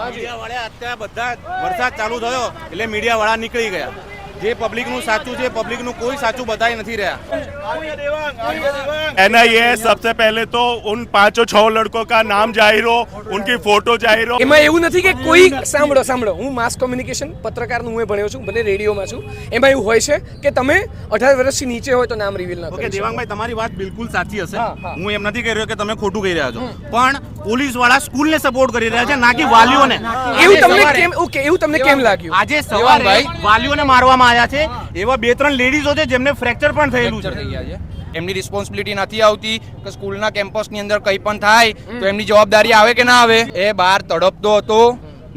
Media વાળા અત્યારે બધા વરસાદ ચાલુ થયો એટલે મીડિયા વાળા નીકળી ગયા. જે પબ્લિકનું સાચું છે, પબ્લિકનું કોઈ સાચું બતાવી નથી રહ્યા. एनआईए सबसे पहले तो उन 5-6 लड़कों का नाम जाहिर हो, उनकी फोटो जाहिर हो. એમાં એવું નથી કે કોઈ સાંભળો હું માસ કોમ્યુનિકેશન પત્રકારનું હું ભણ્યો છું, ભલે રેડિયોમાં છું. એમાં એવું હોય છે કે તમે 18 વર્ષથી નીચે હોય તો નામ રિવીલ ના કરો. ઓકે દેવાંગભાઈ, તમારી વાત બિલકુલ સાચી હશે. હા. હું એમ નથી કહી રહ્યો કે તમે ખોટું કહી રહ્યા છો, પણ પોલીસ વાળા સ્કૂલને સપોર્ટ કરી રહ્યા છે, ના કે વાલીઓને. એવું તમને કેમ લાગ્યું? આજે સવારે વાલીઓને મારવામાં આવ્યા છે. એવા 2-3 લેડીઝો છે જેમને ફ્રેક્ચર પણ થયેલું છે. એમની રિસ્પોન્સિબિલિટી નથી આવતી કે સ્કૂલના કેમ્પસની અંદર કંઈ પણ થાય તો એમની જવાબદારી આવે કે ના આવે. એ બહાર તડપતો હતો.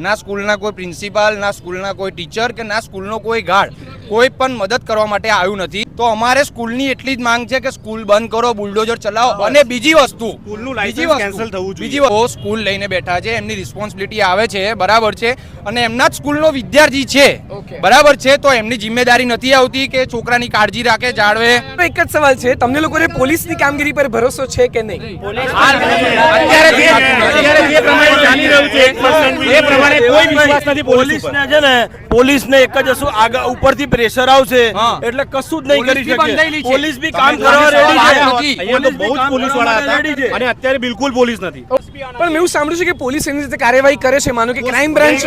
ના સ્કૂલના કોઈ પ્રિન્સિપાલ, ના સ્કૂલના કોઈ ટીચર કે ના સ્કૂલનો કોઈ ગાર્ડ કોઈ પણ મદદ કરવા માટે આવ્યું નથી. તો અમારે સ્કૂલની એટલી જ માંગ છે કે સ્કૂલ બંધ કરો, બુલડોઝર ચલાવો. અને બીજી વસ્તુ, સ્કૂલનું લાયસન્સ કેન્સલ થવું જોઈએ. બીજી વસ્તુ, સ્કૂલ લઈને બેઠા છે, એમની રિસ્પોન્સિબિલિટી આવે છે, બરાબર છે, અને એમના જ સ્કૂલનો વિદ્યાર્થી છે, બરાબર છે, તો એમની જિમ્મેદારી નથી આવતી કે છોકરાની કાળજી રાખે, જાળવે. એક જ સવાલ છે, તમને લોકોને પોલીસની કામગીરી પર ભરોસો છે કે નહીં? અત્યારે જે પ્રમાણે ચાલી રહ્યું છે એ પ્રમાણે કોઈ વિશ્વાસ નથી પોલીસને છે ને, પોલીસને એક જ હશું, આગળ ઉપરથી પ્રેશર આવશે એટલે કશું જ નહીં કરી શકે. પોલીસ બી કામ કરવા રેડી છે. અહીંયા તો બહુ જ પોલીસ વાળા હતા અને અત્યારે બિલકુલ પોલીસ નથી. પણ મેં એવું સાંભળ્યું છે કે પોલીસ એની રીતે કાર્યવાહી કરે છે, માનો કે ક્રાઇમ બ્રાન્ચ